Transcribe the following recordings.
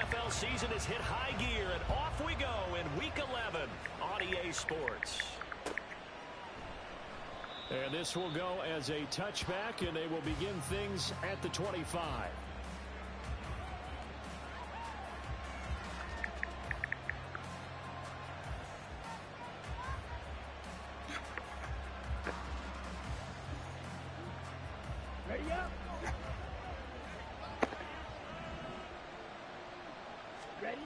NFL season has hit high gear, and off we go in Week 11 on EA Sports. And this will go as a touchback, and they will begin things at the 25. Ready up. Ready.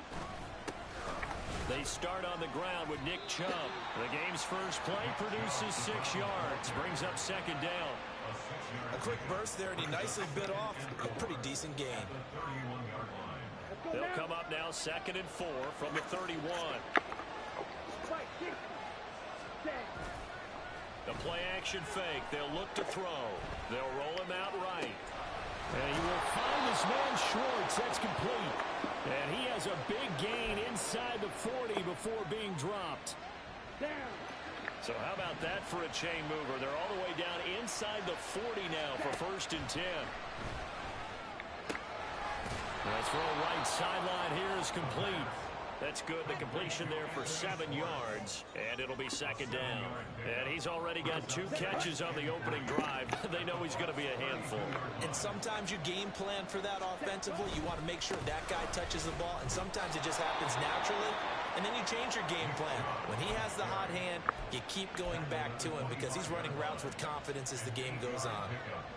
They start on the ground with Nick Chubb. The game's first play produces 6 yards, brings up second down. A quick burst there, and he nicely bit off a pretty decent gain. They'll come up now 2nd and 4 from the 31. The play action fake. They'll look to throw. They'll roll him out right. And he will find his man Schwartz. That's complete. And he has a big gain inside the 40 before being dropped. Down. So how about that for a chain mover? They're all the way down inside the 40 now for 1st and 10. The throw right sideline here is complete. That's good. The completion there for 7 yards, and it'll be 2nd down. And he's already got 2 catches on the opening drive. They know he's going to be a handful. And sometimes you game plan for that offensively. You want to make sure that guy touches the ball, and sometimes it just happens naturally, and then you change your game plan. When he has the hot hand, you keep going back to him because he's running routes with confidence as the game goes on.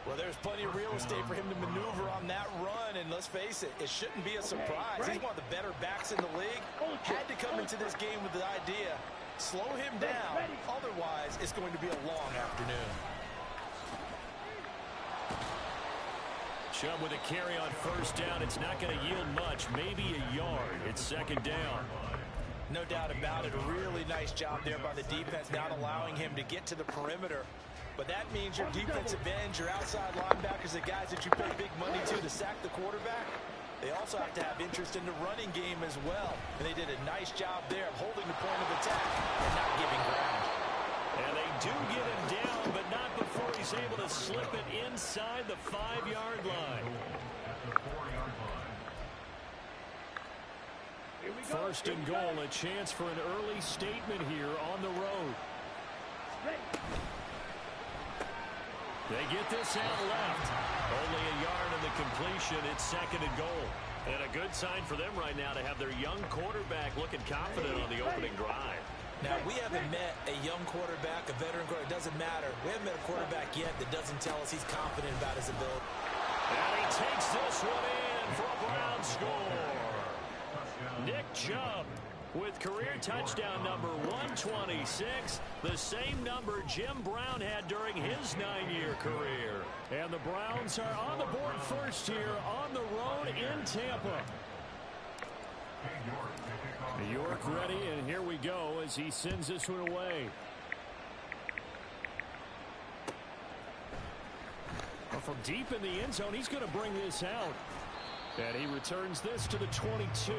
Well, there's plenty of real estate for him to maneuver on that run, and let's face it, it shouldn't be a surprise. He's one of the better backs in the league. Had to come into this game with the idea, slow him down, otherwise it's going to be a long afternoon. Chubb with a carry on 1st down. It's not going to yield much, maybe a yard. It's 2nd down. No doubt about it. A really nice job there by the defense, not allowing him to get to the perimeter. But that means your defensive ends, your outside linebackers, the guys that you pay big money to sack the quarterback, they also have to have interest in the running game as well. And they did a nice job there of holding the point of attack and not giving ground. And they do get him down, but not before he's able to slip it inside the 5-yard line. 1st and goal, a chance for an early statement here on the road. They get this out left. Only a yard in the completion. It's 2nd and goal. And a good sign for them right now to have their young quarterback looking confident on the opening drive. Now, we haven't met a young quarterback, a veteran quarterback. It doesn't matter. We haven't met a quarterback yet that doesn't tell us he's confident about his ability. And he takes this one in for a Brown score. Nick Chubb with career touchdown number 126, the same number Jim Brown had during his 9-year career. And the Browns are on the board first here on the road in Tampa. York ready, and here we go as he sends this one away. Well, from deep in the end zone, he's going to bring this out. And he returns this to the 22.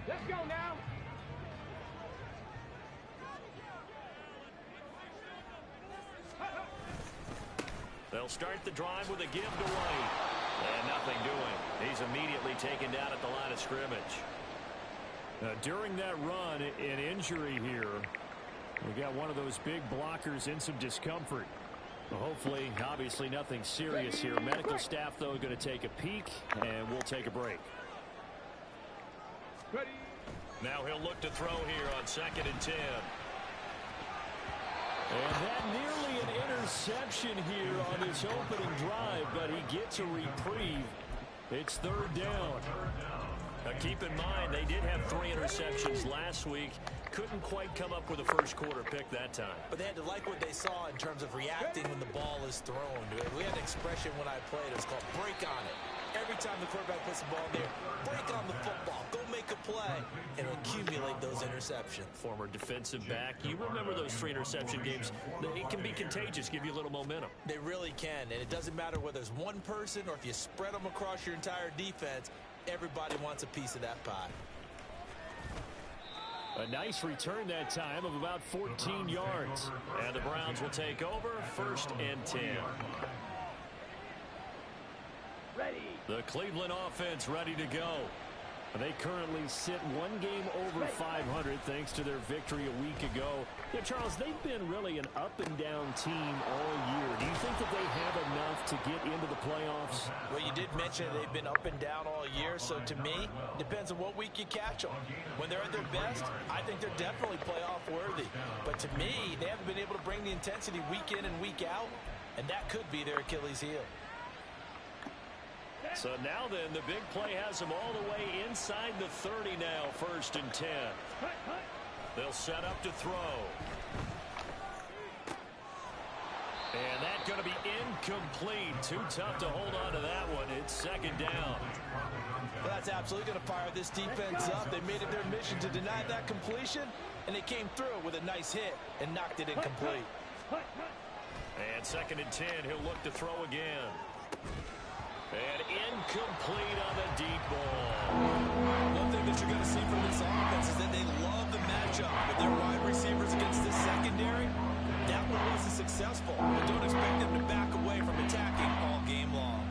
Let's go now. They'll start the drive with a give to White. And nothing doing. He's immediately taken down at the line of scrimmage. During that run, an injury here. We got one of those big blockers in some discomfort. Well, hopefully, obviously nothing serious here. Medical staff, though, going to take a peek, and we'll take a break. Ready. Now he'll look to throw here on 2nd and 10. And that nearly an interception here on his opening drive, but he gets a reprieve. It's 3rd down. Now keep in mind, they did have 3 interceptions last week. Couldn't quite come up with a first quarter pick that time. But they had to like what they saw in terms of reacting when the ball is thrown. We had an expression when I played. It was called break on it. Every time the quarterback puts the ball in there, break on the football. Go make a play and accumulate those interceptions. Former defensive back. You remember those 3 interception games. It can be contagious, give you a little momentum. They really can. And it doesn't matter whether it's one person or if you spread them across your entire defense. Everybody wants a piece of that pie. A nice return that time of about 14 yards. And the Browns will take over 1st and 10. Ready. The Cleveland offense ready to go. They currently sit one game over 500 thanks to their victory a week ago. Yeah, Charles, they've been really an up-and-down team all year. Do you think that they have enough to get into the playoffs? Well, you did mention they've been up and down all year, so to me, it depends on what week you catch them. When they're at their best, I think they're definitely playoff worthy. But to me, they haven't been able to bring the intensity week in and week out, and that could be their Achilles heel. So now then, the big play has them all the way inside the 30 now, 1st and 10. They'll set up to throw. And that's going to be incomplete. Too tough to hold on to that one. It's 2nd down. Well, that's absolutely going to fire this defense up. They made it their mission to deny that completion, and they came through with a nice hit and knocked it incomplete. And 2nd and 10, he'll look to throw again. And incomplete on the deep ball. One thing that you're going to see from this offense is that they love the matchup with their wide receivers against this secondary. That one wasn't successful, but don't expect them to back away from attacking all game long.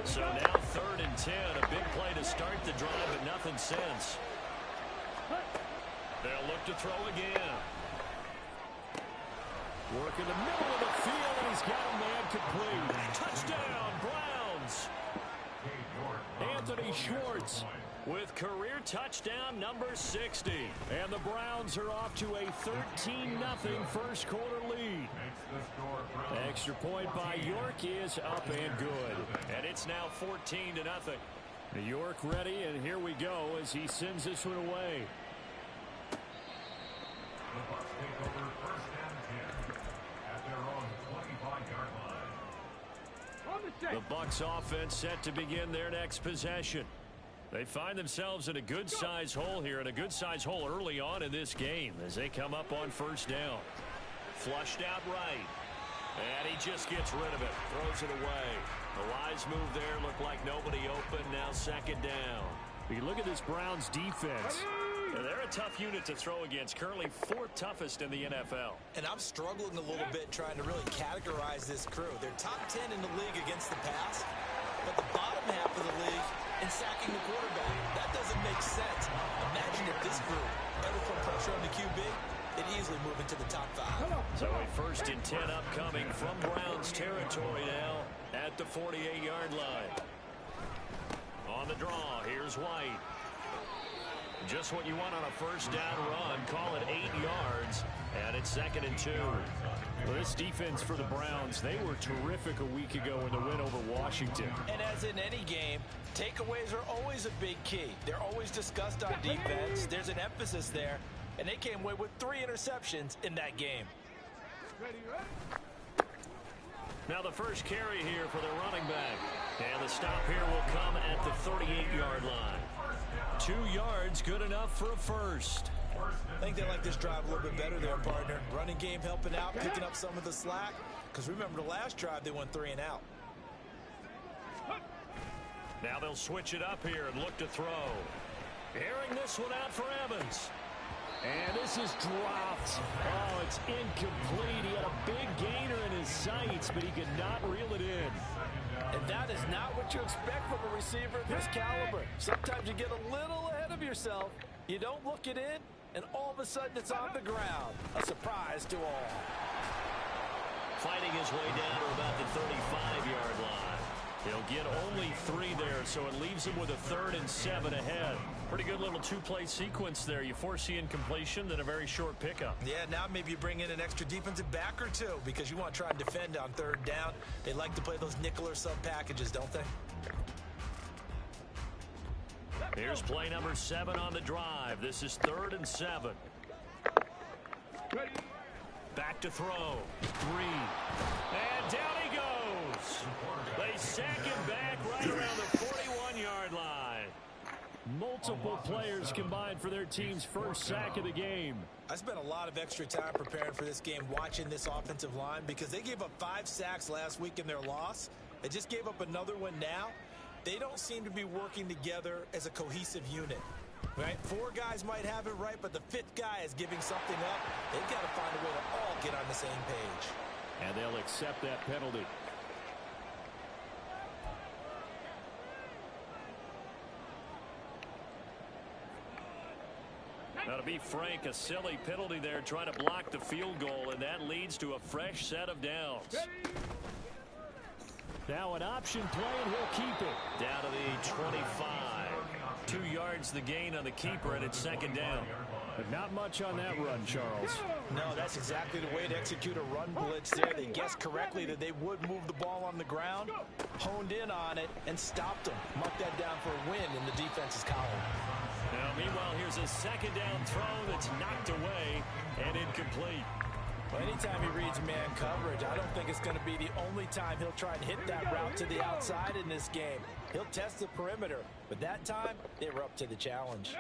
So now 3rd and 10, a big play to start the drive, but nothing since. They'll look to throw again. Work in the middle of the field, and he's got a man complete. Touchdown, Browns. Anthony Schwartz With career touchdown number 60. And the Browns are off to a 13-0 first quarter lead. Extra point by York is up and good. And it's now 14-0. New York ready, and here we go as he sends this one away. The Bucs take over 1st and 10 at their own 25-yard line. The Bucs offense set to begin their next possession. They find themselves in a good-sized hole here, and a good-sized hole early on in this game as they come up on 1st down. Flushed out right. And he just gets rid of it. Throws it away. The wise move there. Looked like nobody open. Now 2nd down. You look at this Browns defense. And they're a tough unit to throw against. Currently 4th toughest in the NFL. And I'm struggling a little bit trying to really categorize this crew. They're top 10 in the league against the pass, but the bottom half of the league in sacking the quarterback. That doesn't make sense. Imagine if this group ever put pressure on the QB, they'd easily move into the top 5. So a 1st and 10 upcoming from Browns territory now at the 48-yard line. On the draw, here's White. Just what you want on a 1st down run. Call it 8 yards, and it's 2nd and 2. Well, this defense for the Browns, they were terrific a week ago in the win over Washington. And as in any game, takeaways are always a big key. They're always discussed on defense. There's an emphasis there, and they came away with 3 interceptions in that game. Now the first carry here for the running back. And the stop here will come at the 38-yard line. 2 yards, good enough for a first. I think they like this drive a little bit better there, partner. Running game helping out, picking up some of the slack. Because remember, the last drive, they went 3 and out. Now they'll switch it up here and look to throw. Airing this one out for Evans. And this is dropped. Oh, it's incomplete. He had a big gainer in his sights, but he could not reel it in. And that is not what you expect from a receiver of this caliber. Sometimes you get a little ahead of yourself. You don't look it in, and all of a sudden it's on the ground. A surprise to all. Fighting his way down to about the 35-yard line. He'll get only 3 there, so it leaves him with a 3rd and 7 ahead. Pretty good little 2-play sequence there. You force the incompletion, then a very short pickup. Yeah, now maybe you bring in an extra defensive back or 2 because you want to try and defend on 3rd down. They like to play those nickel or sub packages, don't they? Here's play number 7 on the drive. This is 3rd and 7. Back to throw. 3. And down he goes. They sack him back right around the 41-yard line. multiple players combined for their team's first sack of the game. I spent a lot of extra time preparing for this game, watching this offensive line, because they gave up 5 sacks last week in their loss. They just gave up another one now. They don't seem to be working together as a cohesive unit. Right? 4 guys might have it right, but the 5th guy is giving something up. They've got to find a way to all get on the same page. And they'll accept that penalty. Now, to be frank, a silly penalty there trying to block the field goal, and that leads to a fresh set of downs. Now an option play, and he'll keep it. Down to the 25. 2 yards the gain on the keeper, and it's second down. But not much on that run, Charles. No, that's exactly the way to execute a run blitz there. They guessed correctly that they would move the ball on the ground, honed in on it, and stopped them. Mark that down for a win in the defense's column. Now, meanwhile, here's a second down throw that's knocked away and incomplete. Well, anytime he reads man coverage, I don't think it's going to be the only time he'll try and hit that route to the outside in this game. He'll test the perimeter, but that time, they were up to the challenge.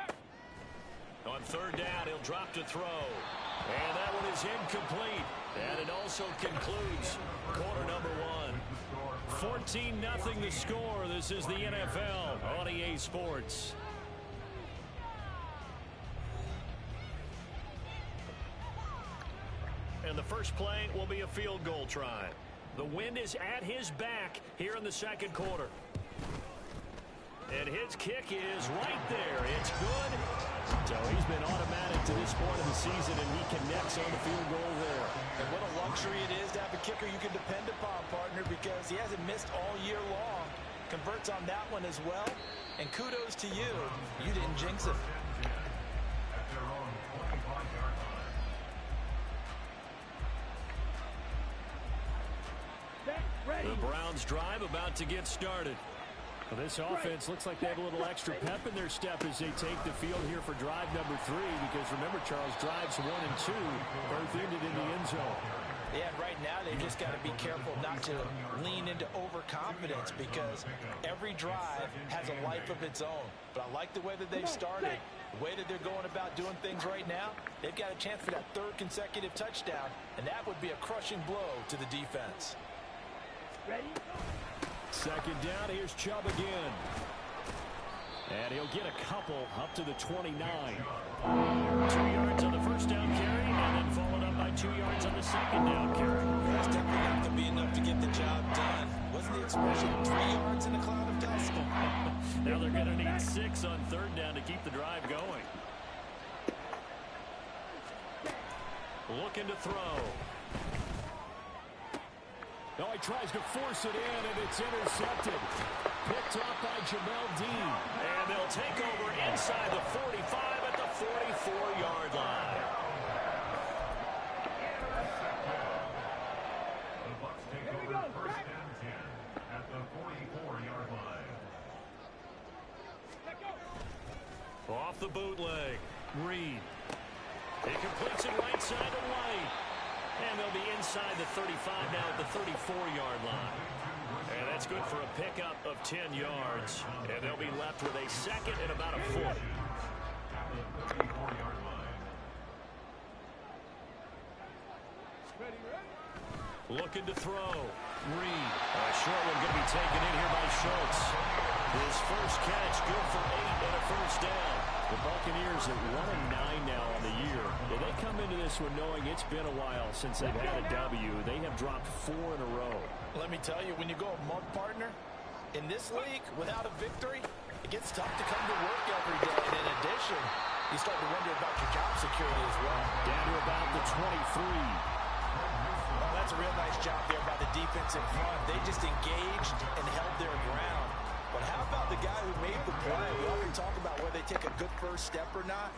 On third down, he'll drop to throw. And that one is incomplete. And it also concludes quarter number 1. 14-0 the score. This is the NFL on EA Sports. And the first play will be a field goal try. The wind is at his back here in the second quarter. And his kick is right there. It's good. So he's been automatic to this point of the season, and he connects on the field goal there. And what a luxury it is to have a kicker you can depend upon, partner, because he hasn't missed all year long. Converts on that one as well. And kudos to you. You didn't jinx it. The Browns drive about to get started. Well, this offense looks like they have a little extra pep in their step as they take the field here for drive number 3, because remember, Charles, drives 1 and 2 both ended in the end zone. Yeah, right now they've just got to be careful not to lean into overconfidence, because every drive has a life of its own. But I like the way that they've started, the way that they're going about doing things right now. They've got a chance for that 3rd consecutive touchdown, and that would be a crushing blow to the defense. Ready? Second down, here's Chubb again. And he'll get a couple up to the 29. 2 yards on the first down carry, and then followed up by 2 yards on the second down carry. That's definitely not going to be enough to get the job done. Wasn't the expression 3 yards in a cloud of dust? Now they're going to need 6 on third down to keep the drive going. Looking to throw. No, he tries to force it in, and it's intercepted. Picked off by Jamel Dean. And they'll take over inside the 45 at the 44-yard line. The Bucs take over first and 10 at the 44-yard line. Off the bootleg. Reed. He completes it right side to White. And they'll be inside the 35 now at the 34-yard line. And that's good for a pickup of 10 yards. And they'll be left with a second and about a foot. Looking to throw. Reed. A short one going to be taken in here by Schultz. His first catch, good for 8 and a first down. The Buccaneers at 1-9 now on the year. They come into this one knowing it's been a while since they've had a W. They have dropped 4 in a row. Let me tell you, when you go a month, partner, in this league, without a victory, it gets tough to come to work every day. And in addition, you start to wonder about your job security as well. Down to about the 23. Well, that's a real nice job there by the defensive front. They just engaged and held their ground. But how about the guy who made the play? We often talk about whether they take a good first step or not.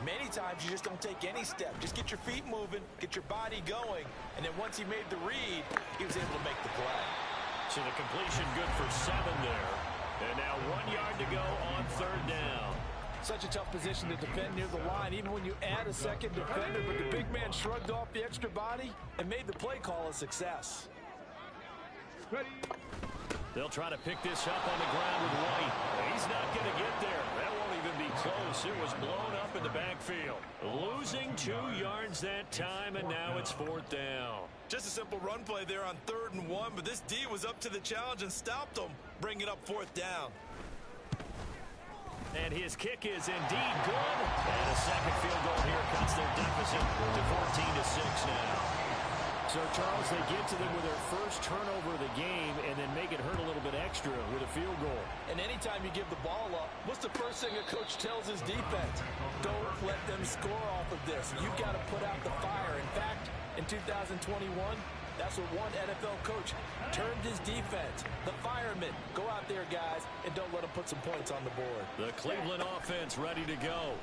Many times you just don't take any step. Just get your feet moving, get your body going, and then once he made the read, he was able to make the play. So the completion good for 7 there. And now 1 yard to go on third down. Such a tough position to defend near the line, even when you add a second defender, but the big man shrugged off the extra body and made the play call a success. They'll try to pick this up on the ground with White. He's not going to get there. That won't close. It was blown up in the backfield. Losing 2 yards that time, and now it's 4th down. Just a simple run play there on 3rd and 1, but this D was up to the challenge and stopped them, bringing up 4th down. And his kick is indeed good. And a second field goal here cuts their deficit to 14-6 now. So, Charles, they get to them with their first turnover of the game and then make it hurt a little bit extra with a field goal. And anytime you give the ball up, what's the first thing a coach tells his defense? Don't let them score off of this. You've got to put out the fire. In fact, in 2021, that's what one NFL coach termed his defense. The firemen. Go out there, guys, and don't let them put some points on the board. The Cleveland offense ready to go.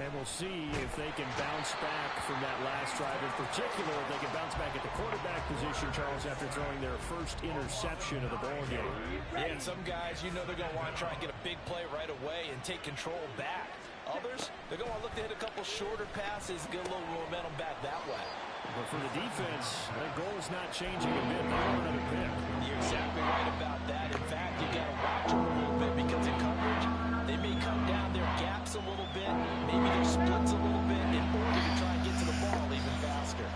And we'll see if they can bounce back from that last drive. In particular, if they can bounce back at the quarterback position, Charles, after throwing their first interception of the ball game. Yeah, and some guys, you know they're going to want to try and get a big play right away and take control back. Others, they're going to look to hit a couple shorter passes, get a little momentum back that way. But for the defense, their goal is not changing a bit. They want another pick. You're exactly right about that. In fact, you got to watch them a little bit because in coverage, they may come down their gaps a little bit, maybe their splits a little bit in order to try and get to the ball even faster.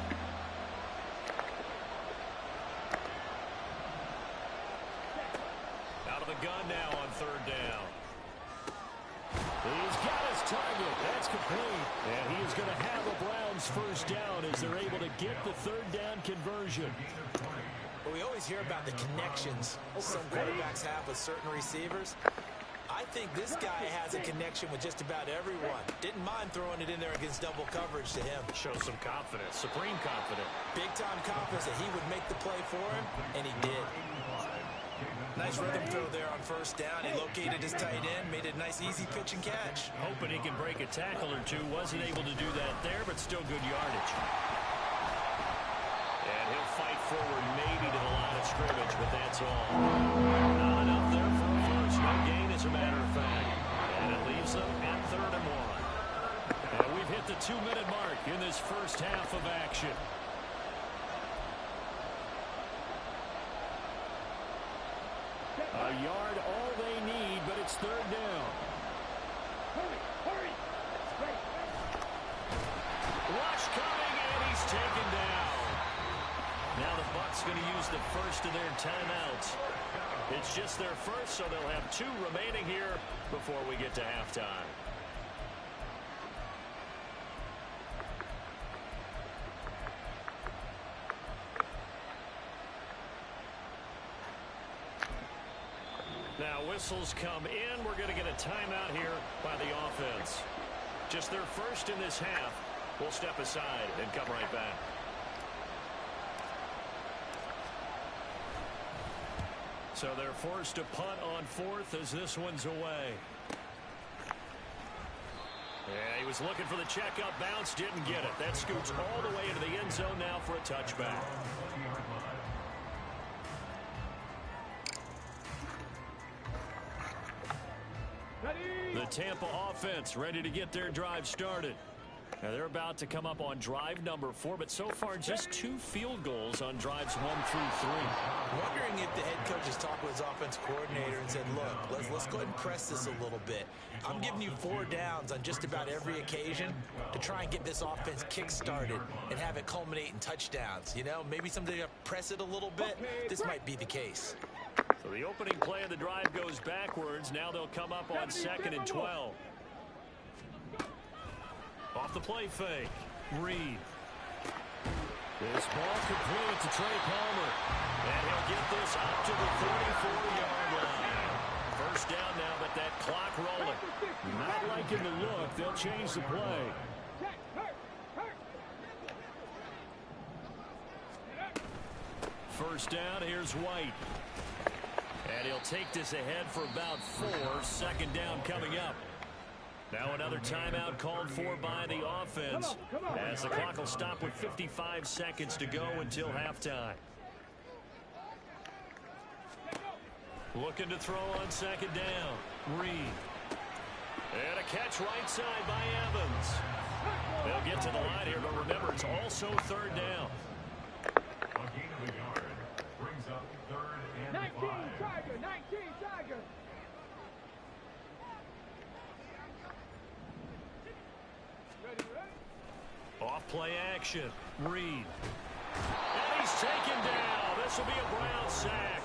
Out of the gun now on 3rd down. He's got his target. That's complete. And he is going to have a Browns first down as they're able to get the 3rd down conversion. Well, we always hear about the connections some quarterbacks have with certain receivers. I think this guy has a connection with just about everyone. Didn't mind throwing it in there against double coverage to him. Shows some confidence, supreme confidence. Big-time confidence that he would make the play for him, and he did. Nice rhythm throw there on 1st down. He located his tight end, made a nice easy pitch and catch. Hoping he can break a tackle or two. Wasn't able to do that there, but still good yardage. And he'll fight forward maybe to the line of scrimmage, but that's all. Not enough there for a first. No gain, as a matter of fact. And it leaves them at 3rd and 1. And we've hit the 2-minute mark in this first half of action. A yard all they need, but it's 3rd down. Hurry, hurry. Straight. Rush coming, and he's taken down. Now the Bucs going to use the first of their timeouts. It's just their first, so they'll have 2 remaining here before we get to halftime. Now whistles come in. We're going to get a timeout here by the offense. Just their first in this half. We'll step aside and come right back. So they're forced to punt on 4th as this one's away. Yeah, he was looking for the checkup bounce, didn't get it. That scoots all the way into the end zone now for a touchback. The Tampa offense ready to get their drive started. Now they're about to come up on drive number 4, but so far just 2 field goals on drives 1 through 3. Wondering if the head coach has talked with his offense coordinator and said, look, let's go ahead and press this a little bit. I'm giving you 4 downs on just about every occasion to try and get this offense kick-started and have it culminate in touchdowns. You know, maybe someday to press it a little bit. This might be the case. So the opening play of the drive goes backwards. Now they'll come up on 2nd and 12. Off the play fake. Reed. This ball complete to Trey Palmer. And he'll get this up to the 44-yard line. First down now, but that clock rolling. Not liking the look. They'll change the play. First down, here's White. And he'll take this ahead for about 4. 2nd down coming up. Now another timeout called for by the offense as the clock will stop with 55 seconds to go until halftime. Looking to throw on 2nd down. Reed. And a catch right side by Evans. They'll get to the line here, but remember, it's also 3rd down. A gain of a yard brings up 3rd and 19 5. Tiger, 19 Tiger. Off play action. Reed. And he's taken down. This will be a Browns sack.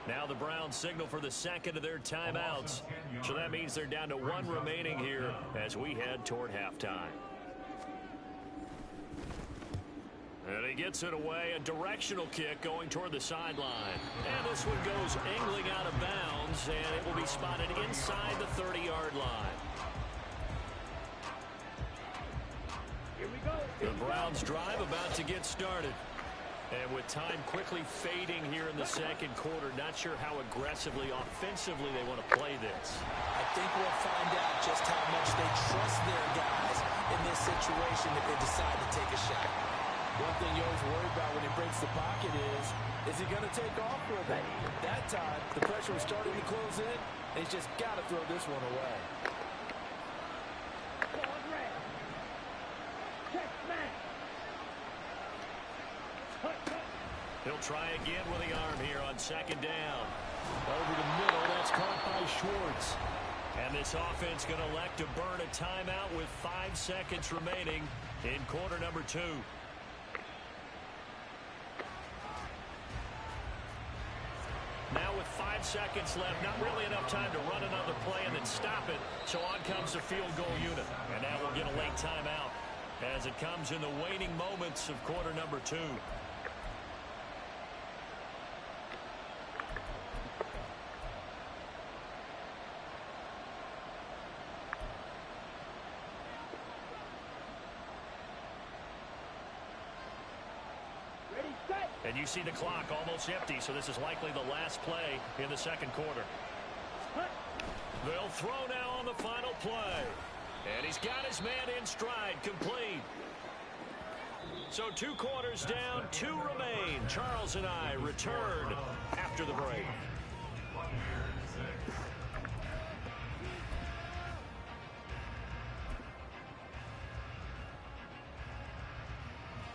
Now the Browns signal for the second of their timeouts. So that means they're down to one remaining here as we head toward halftime. And he gets it away, a directional kick going toward the sideline. And this one goes angling out of bounds, and it will be spotted inside the 30-yard line. Here we go. The Browns drive about to get started. And with time quickly fading here in the second quarter, not sure how aggressively, offensively they want to play this. I think we'll find out just how much they trust their guys in this situation if they decide to take a shot. One thing you always worry about when he breaks the pocket is he going to take off with it? That time, the pressure was starting to close in, and he's just got to throw this one away. Forward red. Check smash. He'll try again with the arm here on second down. Over the middle, that's caught by Schwartz. And this offense going to elect to burn a timeout with 5 seconds remaining in quarter number 2. Now with 5 seconds left, not really enough time to run another play and then stop it. So on comes the field goal unit. And now we'll get a late timeout as it comes in the waning moments of quarter number 2. Ready, set. And you see the clock almost empty, so this is likely the last play in the second quarter. They'll throw now on the final play. And he's got his man in stride, complete. So 2 quarters down, 2 remain. Charles and I return after the break.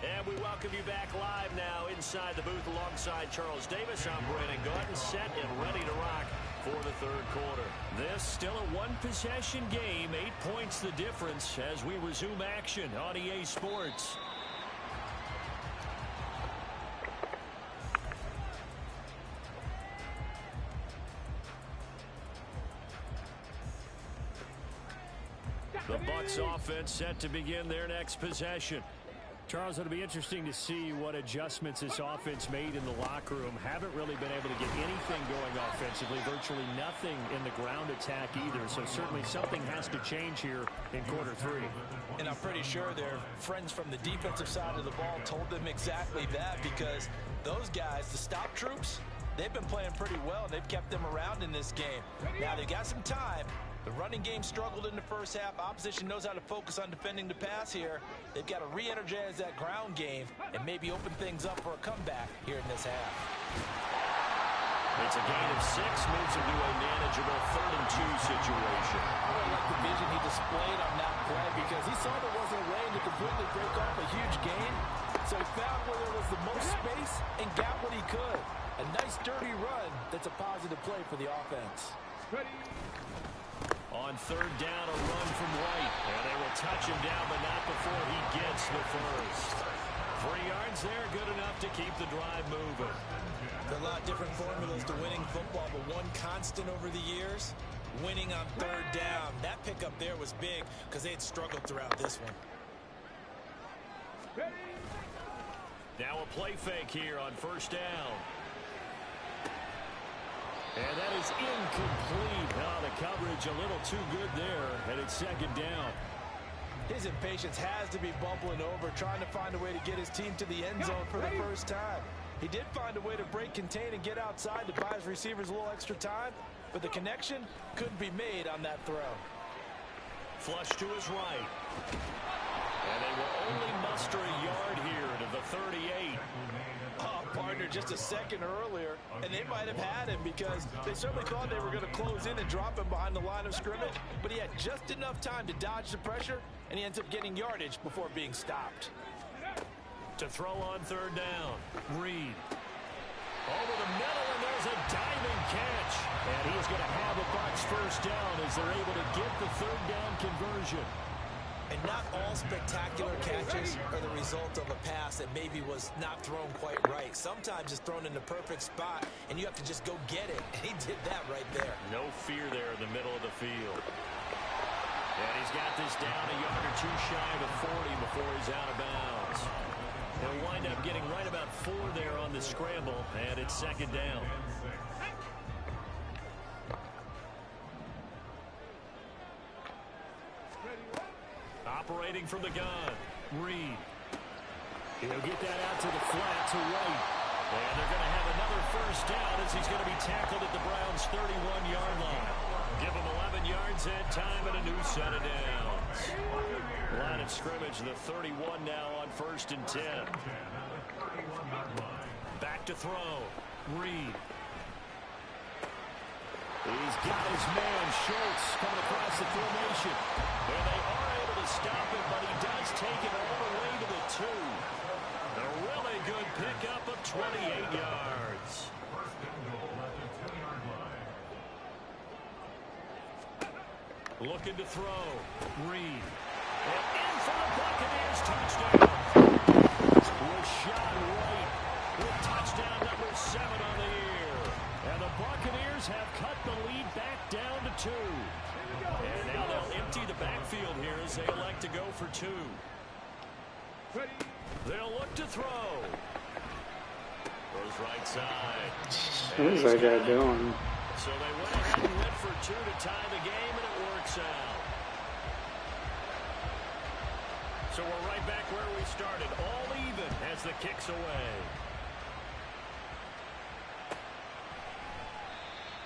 And we welcome you back live now inside the booth alongside Charles Davis. I'm Brandon Gaudin, set and ready to rock for the third quarter. This still a one-possession game, 8 points the difference as we resume action on EA Sports. The Bucs offense set to begin their next possession. Charles, it'll be interesting to see what adjustments this offense made in the locker room. Haven't really been able to get anything going offensively, virtually nothing in the ground attack either. So certainly something has to change here in quarter 3. And I'm pretty sure their friends from the defensive side of the ball told them exactly that, because those guys, the stop troops, they've been playing pretty well. They've kept them around in this game. Now they've got some time. The running game struggled in the first half. Opposition knows how to focus on defending the pass here. They've got to re-energize that ground game and maybe open things up for a comeback here in this half. It's a gain of 6, moves him to a manageable 3rd and 2 situation. I really like the vision he displayed on that play, because he saw there wasn't a lane to completely break off a huge gain. So he found where there was the most space and got what he could. A nice, dirty run that's a positive play for the offense. Ready. On 3rd down, a run from White. And they will touch him down, but not before he gets the first. 3 yards there, good enough to keep the drive moving. There are a lot of different formulas to winning football, but one constant over the years, winning on 3rd down. That pickup there was big because they had struggled throughout this one. Ready. Now a play fake here on 1st down. And that is incomplete. Oh, the coverage a little too good there, and it's 2nd down. His impatience has to be bubbling over, trying to find a way to get his team to the end zone for the first time. He did find a way to break, contain, and get outside to buy his receivers a little extra time, but the connection couldn't be made on that throw. Flush to his right. And they will only muster a yard here to the 38. Oh, partner, just a second earlier, and they might have had him, because they certainly thought they were going to close in and drop him behind the line of scrimmage, but he had just enough time to dodge the pressure, and he ends up getting yardage before being stopped. To throw on 3rd down, Reed. Over the middle, and there's a diving catch. And he's going to have a Bucs 1st down as they're able to get the 3rd down conversion. And not all spectacular catches are the result of a pass that maybe was not thrown quite right. Sometimes it's thrown in the perfect spot, and you have to just go get it. And he did that right there. No fear there in the middle of the field. And he's got this down a yard or two shy of the 40 before he's out of bounds. He'll wind up getting right about 4 there on the scramble, and it's second down. Operating from the gun, Reed. He'll get that out to the flat to White. And they're going to have another first down as he's going to be tackled at the Browns' 31-yard line. Give him 11 yards and time and a new set of downs. Line of scrimmage, the 31 now on 1st and 10. Back to throw, Reed. He's got his man, Schultz, coming across the formation. And they are able to stop it, but he does take it all the way to the 2. A really good pickup of 28 yards. Looking to throw, Reed. And in for the Buccaneers, touchdown. Rashad White with touchdown number 7 on the year. And the Buccaneers have cut the lead back down to 2. And now they'll empty the backfield here as they elect to go for 2. They'll look to throw. Goes right side. What is that guy doing? So they went ahead and went for 2 to tie the game, and it works out. So we're right back where we started, all even as the kick's away.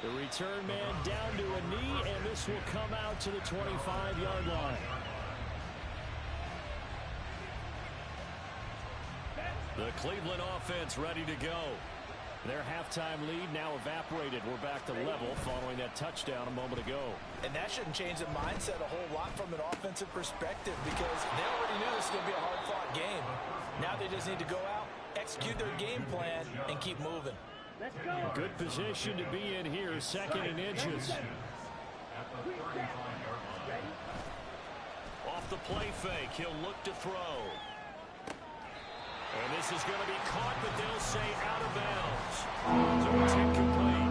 The return man down to a knee, and this will come out to the 25-yard line. The Cleveland offense ready to go. Their halftime lead now evaporated. We're back to level following that touchdown a moment ago. And that shouldn't change the mindset a whole lot from an offensive perspective because they already knew this was going to be a hard-fought game. Now they just need to go out, execute their game plan, and keep moving. Let's go. Good position to be in here, 2nd and inches. Off the play fake, he'll look to throw. And this is going to be caught, but they'll say out of bounds. So it's incomplete.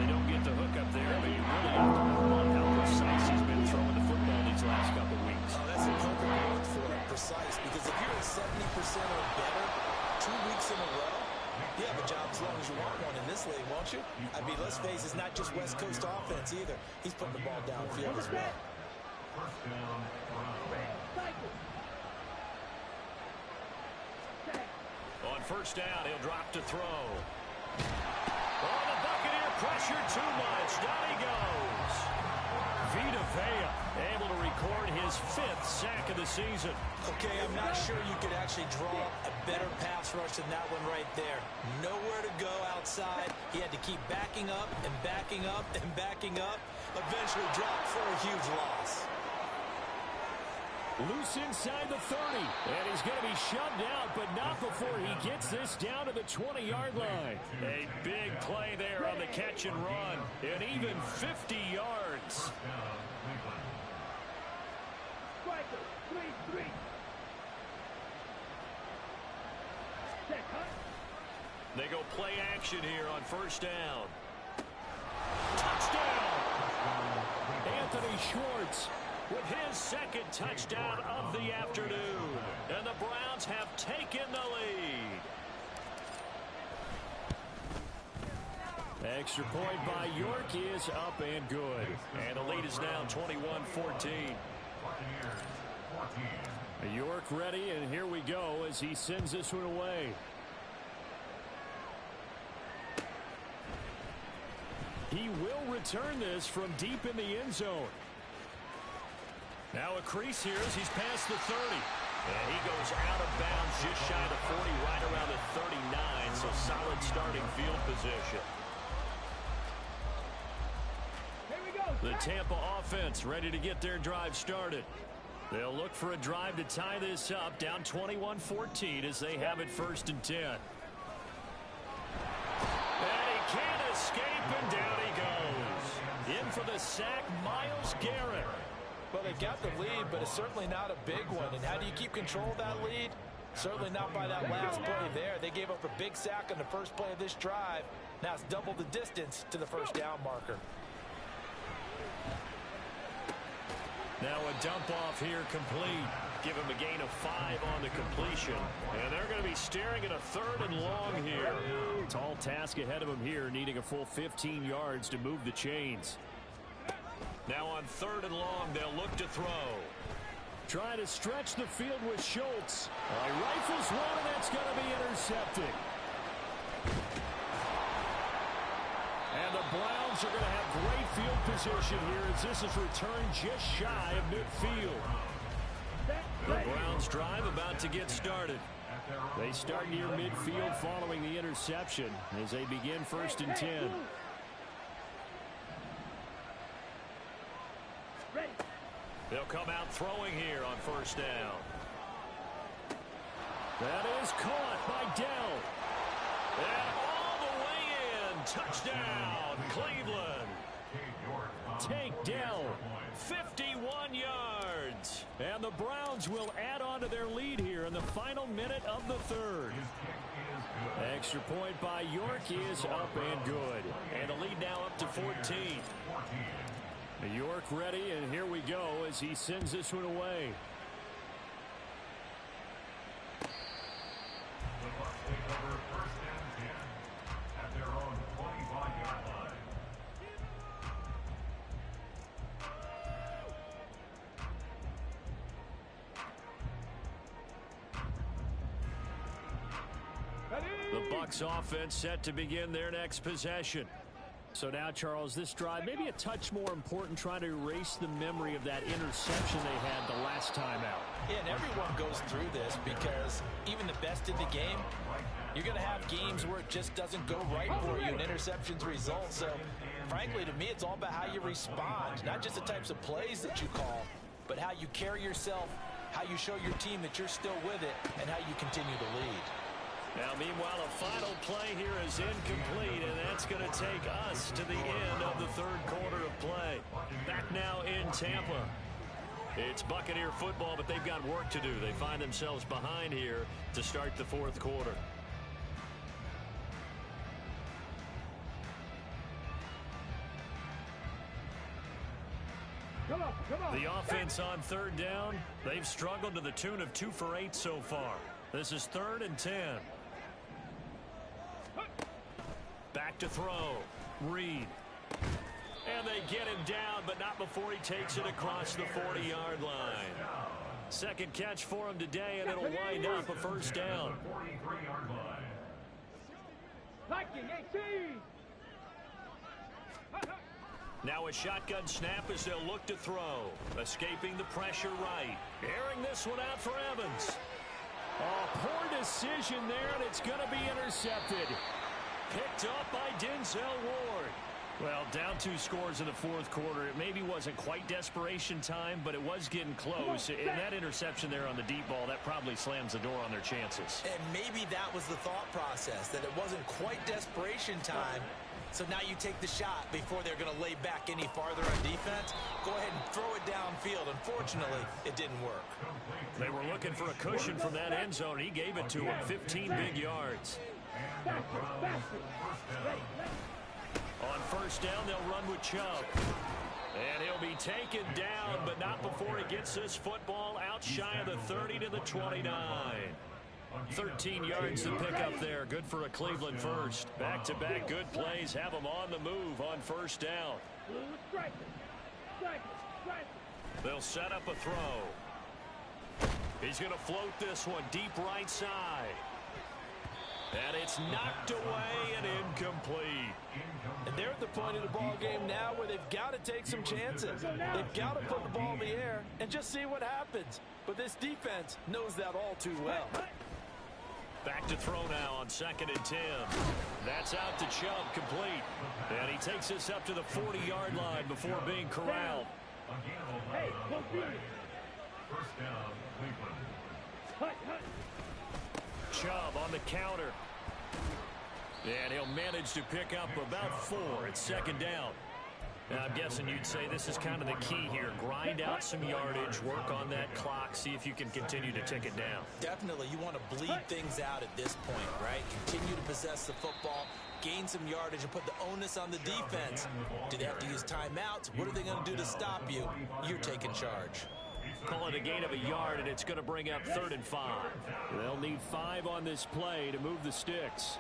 They don't get the hook up there, but you really have to wonder how precise he's been throwing the football these last couple of weeks. Oh, that's a perfect word for it, precise, because if you're at 70% or better 2 weeks in a row, you have a job as long as you want one in this league, won't you? I mean, let's face it, it's not just West Coast offense either. He's putting the ball downfield as well. On 1st down, he'll drop to throw. Oh, the Buccaneer pressure too much. Down he goes. Vita Vea able to record his 5th sack of the season. Okay, I'm not sure you could actually draw a better pass rush than that one right there. Nowhere to go outside. He had to keep backing up and backing up and backing up. Eventually dropped for a huge loss. Loose inside the 30, and he's going to be shoved out, but not before he gets this down to the 20-yard line. A big play there on the catch and run, and even 50 yards. Striker, 3-3. Set, huh? They go play action here on 1st down. Touchdown! Anthony Schwartz with his 2nd touchdown of the afternoon. And the Browns have taken the lead. Extra point by York is up and good. And the lead is now 21-14. York ready, and here we go as he sends this one away. He will return this from deep in the end zone. Now a crease here as he's past the 30. And he goes out of bounds just shy of the 40, right around the 39. So solid starting field position. Here we go. The Tampa offense ready to get their drive started. They'll look for a drive to tie this up, down 21-14 as they have it 1st and 10. And he can't escape, and down he goes. In for the sack, Myles Garrett. Well, they've got the lead, but it's certainly not a big one. And how do you keep control of that lead? Certainly not by that last play there. They gave up a big sack on the first play of this drive. Now it's double the distance to the first down marker. Now a dump off here complete. Give him a gain of 5 on the completion. And they're going to be staring at a 3rd and long here. Tall task ahead of them here, needing a full 15 yards to move the chains. Now on 3rd and long, they'll look to throw. Trying to stretch the field with Schultz. He rifles one, and that's going to be intercepted. And the Browns are going to have great field position here as this is returned just shy of midfield. The Browns drive about to get started. They start near midfield following the interception as they begin 1st and 10. They'll come out throwing here on 1st down. That is caught by Dell. And all the way in. Touchdown, Cleveland. Take Dell. 51 yards. And the Browns will add on to their lead here in the final minute of the 3rd. Extra point by York is up and good. And the lead now up to 14. York ready, and here we go as he sends this one away. The Bucs take over 1st and 10 at their own 25-yard line. The Bucs offense set to begin their next possession. So now, Charles, this drive maybe a touch more important, trying to erase the memory of that interception they had the last time out. Yeah, and everyone goes through this because even the best in the game, you're going to have games where it just doesn't go right for you and interceptions result. So, frankly, to me, it's all about how you respond, not just the types of plays that you call, but how you carry yourself, how you show your team that you're still with it, and how you continue to lead. Now, meanwhile, a final play here is incomplete, and that's going to take us to the end of the 3rd quarter of play. Back now in Tampa. It's Buccaneer football, but they've got work to do. They find themselves behind here to start the 4th quarter. Come on. The offense on 3rd down, they've struggled to the tune of 2 for 8 so far. This is 3rd and 10. Back to throw. Reed. And they get him down, but not before he takes it across the 40-yard line. Second catch for him today, and it'll wind up a 1st down. 43-yard line. Viking 18. Now a shotgun snap as they'll look to throw. Escaping the pressure right. Airing this one out for Evans. Oh, poor decision there, and it's going to be intercepted. Picked up by Denzel Ward. Well, down 2 scores in the 4th quarter. It maybe wasn't quite desperation time, but it was getting close. And that interception there on the deep ball, that probably slams the door on their chances. And maybe that was the thought process, that it wasn't quite desperation time. So now you take the shot before they're going to lay back any farther on defense. Go ahead and throw it downfield. Unfortunately, it didn't work. They were looking for a cushion from that end zone. He gave it to him, 15 big yards. On 1st down, they'll run with Chubb. And he'll be taken down, but not before he gets this football out shy of the 30 to the 29. 13 yards to pick up there. Good for a Cleveland first. Back-to-back good plays have them on the move on 1st down. They'll set up a throw. He's going to float this one deep right side. And it's knocked away and incomplete. And they're at the point of the ball game now where they've got to take some chances. They've got to put the ball in the air and just see what happens. But this defense knows that all too well. Back to throw now on 2nd and 10. That's out to Chubb, complete. And he takes this up to the 40-yard line before being corralled. Hey, go feed. 1st down, Cleveland. Chubb on the counter. And he'll manage to pick up about 4 at 2nd down. I'm guessing you'd say this is kind of the key here. Grind out some yardage, work on that clock, see if you can continue to tick it down. Definitely, you want to bleed things out at this point, right? Continue to possess the football, gain some yardage, and put the onus on the defense. Do they have to use timeouts? What are they going to do to stop you? You're taking charge. Call it a gain of a yard, and it's going to bring up 3rd and 5. They'll need 5 on this play to move the sticks.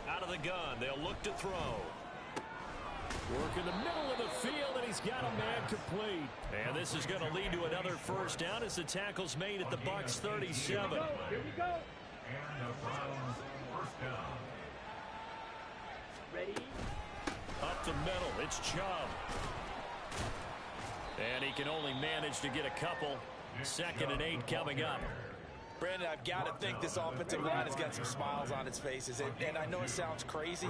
Out of the gun, they'll look to throw. Work in the middle of the field, and he's got a man complete. And this is going to lead to another first down as the tackle's made at the Bucs 37. Here we go. And the Browns first down. Ready? Up the middle, it's Chubb. And he can only manage to get a couple. 2nd and 8 coming up. Brandon, I've got to think this offensive line has got some smiles on its faces. And I know it sounds crazy,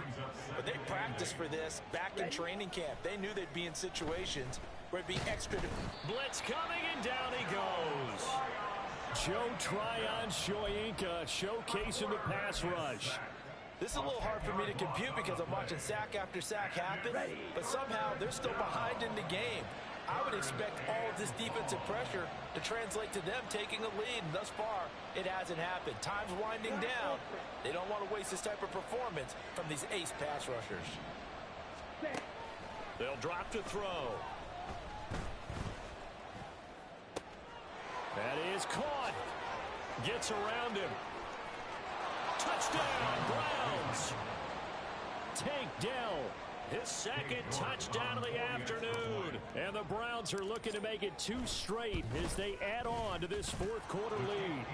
but they practiced for this back in training camp. They knew they'd be in situations where it'd be extra. Blitz coming, and down he goes. Joe Tryon-Shoyinka showcasing the pass rush. This is a little hard for me to compute because I'm watching sack after sack happen, but somehow they're still behind in the game. I would expect all of this defensive pressure to translate to them taking a lead, and thus far, it hasn't happened. Time's winding down. They don't want to waste this type of performance from these ace pass rushers. They'll drop to throw. That is caught. Gets around him. Touchdown, Browns. Tank Dell. His 2nd touchdown of the afternoon. And the Browns are looking to make it 2 straight as they add on to this 4th quarter lead.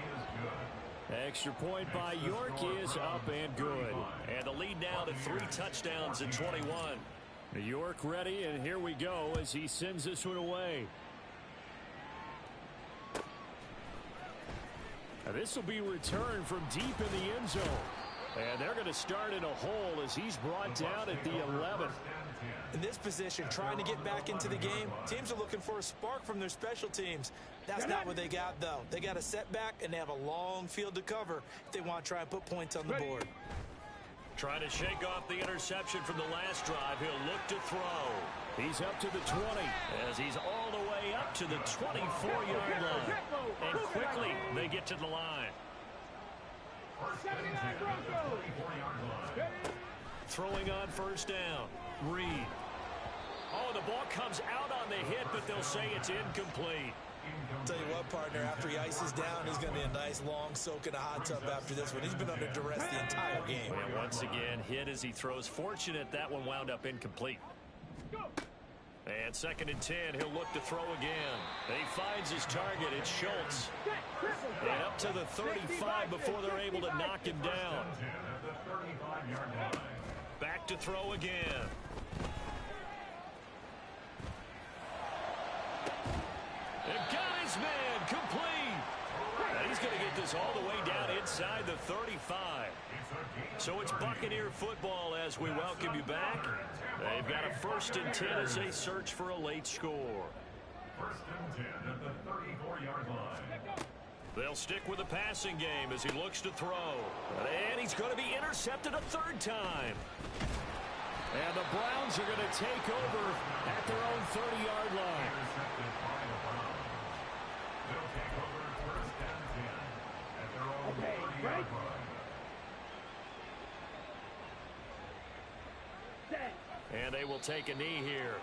Extra point by York is up and good. And the lead now to 3 touchdowns at 21. York ready, and here we go as he sends this one away. Now this will be returned from deep in the end zone. And they're going to start in a hole as he's brought down at the 11. In this position, trying to get back into the game, teams are looking for a spark from their special teams. That's not what they got, though. They got a setback, and they have a long field to cover if they want to try and put points on the board. Trying to shake off the interception from the last drive. He'll look to throw. He's up to the 20 as he's all the way up to the 24-yard line. And quickly, they get to the line. 79 Broncos. Ready? Throwing on first down. Reed. Oh, the ball comes out on the hit, but they'll say it's incomplete. Tell you what, partner, after he ices down, he's going to be a nice long soak in a hot tub after this one. He's been under duress the entire game. And once again, hit as he throws. Fortunate that one wound up incomplete. And 2nd and 10, he'll look to throw again. He finds his target. It's Schultz. And up to the 35 before they're able to knock him down. Back to throw again. And got his man complete. And he's going to get this all the way down inside the 35. So it's Buccaneer football as we welcome you back. They've got a 1st and 10 as they search for a late score. 1st and 10 at the 34-yard line. They'll stick with the passing game as he looks to throw. And he's going to be intercepted a 3rd time. And the Browns are going to take over at their own 30-yard line. Intercepted by the Browns. They'll take over 1st and 10 at their own 30-yard line. And they will take a knee here.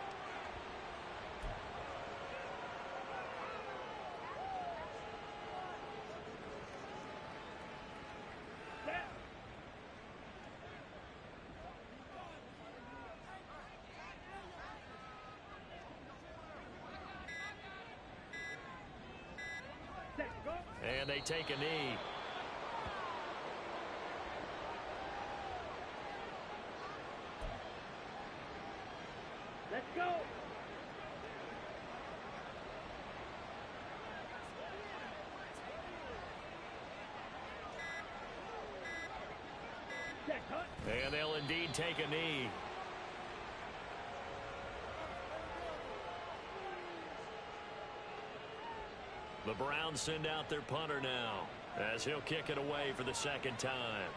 And they take a knee. Let's go. And they'll indeed take a knee. The Browns send out their punter now as he'll kick it away for the 2nd time.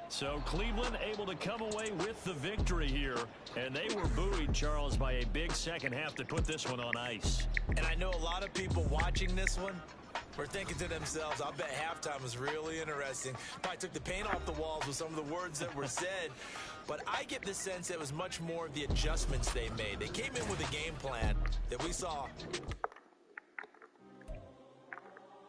So Cleveland able to come away with the victory here. And they were buoyed, Charles, by a big second half to put this one on ice. And I know a lot of people watching this one were thinking to themselves, I'll bet halftime was really interesting. Probably took the paint off the walls with some of the words that were said. But I get the sense it was much more of the adjustments they made. They came in with a game plan that we saw